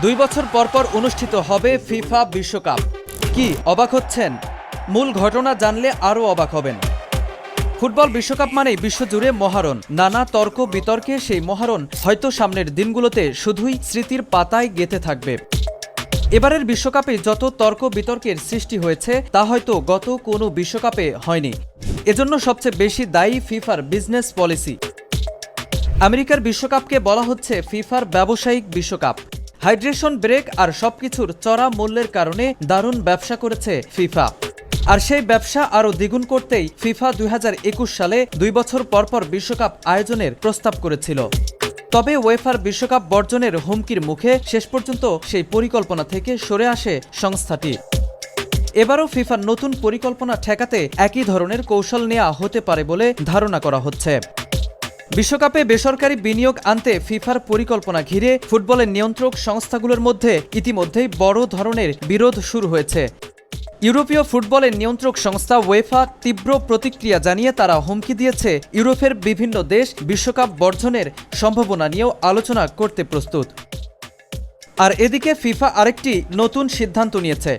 2 বছর পরপর অনুষ্ঠিত হবে ফিফা বিশ্বকাপ। কি অবাক হচ্ছেন? মূল ঘটনা জানলে আরও অবাক হবেন। ফুটবল বিশ্বকাপ মানেই বিশ্বজুড়ে মহারণ, নানা তর্ক বিতর্কে সেই মহারণ হয়তো সামনের দিনগুলোতে শুধুই স্মৃতির পাতায় গেঁথে থাকবে। এবারের বিশ্বকাপে যত তর্ক বিতর্কের সৃষ্টি হয়েছে তা হয়তো গত কোনো বিশ্বকাপে হয়নি। এজন্য সবচেয়ে বেশি দায়ী ফিফার বিজনেস পলিসি। আমেরিকার বিশ্বকাপকে বলা হচ্ছে ফিফার ব্যবসায়িক বিশ্বকাপ। হাইড্রেশন ব্রেক আর সবকিছুর চড়া মূল্যের কারণে দারুণ ব্যবসা করেছে ফিফা। আর সেই ব্যবসা আরও দ্বিগুণ করতেই ফিফা 2021 সালে 2 বছর পরপর বিশ্বকাপ আয়োজনের প্রস্তাব করেছিল। তবে ওয়েফার বিশ্বকাপ বর্জনের হুমকির মুখে শেষ পর্যন্ত সেই পরিকল্পনা থেকে সরে আসে সংস্থাটি। এবারও ফিফার নতুন পরিকল্পনা ঠেকাতে একই ধরনের কৌশল নেওয়া হতে পারে বলে ধারণা করা হচ্ছে। বিশ্বকাপে বেসরকারি বিনিয়োগ আনতে ফিফার পরিকল্পনা ঘিরে ফুটবলের নিয়ন্ত্রক সংস্থাগুলোর মধ্যে ইতিমধ্যেই বড় ধরনের বিরোধ শুরু হয়েছে। ইউরোপীয় ফুটবলের নিয়ন্ত্রক সংস্থা ওয়েফা তীব্র প্রতিক্রিয়া জানিয়ে তারা হুমকি দিয়েছে ইউরোপের বিভিন্ন দেশ বিশ্বকাপ বর্জনের সম্ভাবনা নিয়েও আলোচনা করতে প্রস্তুত। আর এদিকে ফিফা আরেকটি নতুন সিদ্ধান্ত নিয়েছে।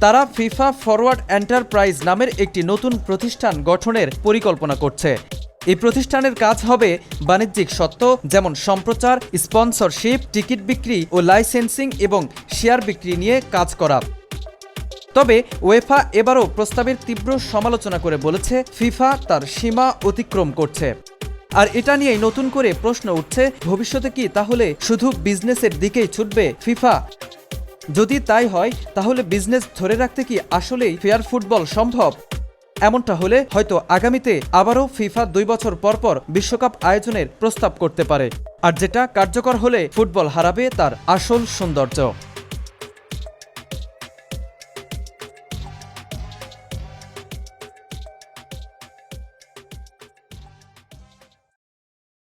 তারা ফিফা ফরওয়ার্ড এন্টারপ্রাইজ নামের একটি নতুন প্রতিষ্ঠান গঠনের পরিকল্পনা করছে। এই প্রতিষ্ঠানের কাজ হবে বাণিজ্যিক সত্ত্ব যেমন সম্প্রচার, স্পন্সরশিপ, টিকিট বিক্রি ও লাইসেন্সিং এবং শেয়ার বিক্রি নিয়ে কাজ করা। তবে ওয়েফা এবারও প্রস্তাবের তীব্র সমালোচনা করে বলেছে ফিফা তার সীমা অতিক্রম করছে। আর এটা নিয়েই নতুন করে প্রশ্ন উঠছে, ভবিষ্যতে কি তাহলে শুধু বিজনেসের দিকেই ছুটবে ফিফা? যদি তাই হয় তাহলে বিজনেস ধরে রাখতে কি আসলেই ফেয়ার ফুটবল সম্ভব? এমনটা হলে হয়তো আগামীতে আবারও ফিফা 2 বছর পরপর বিশ্বকাপ আয়োজনের প্রস্তাব করতে পারে, আর যেটা কার্যকর হলে ফুটবল হারাবে তার আসল সৌন্দর্য।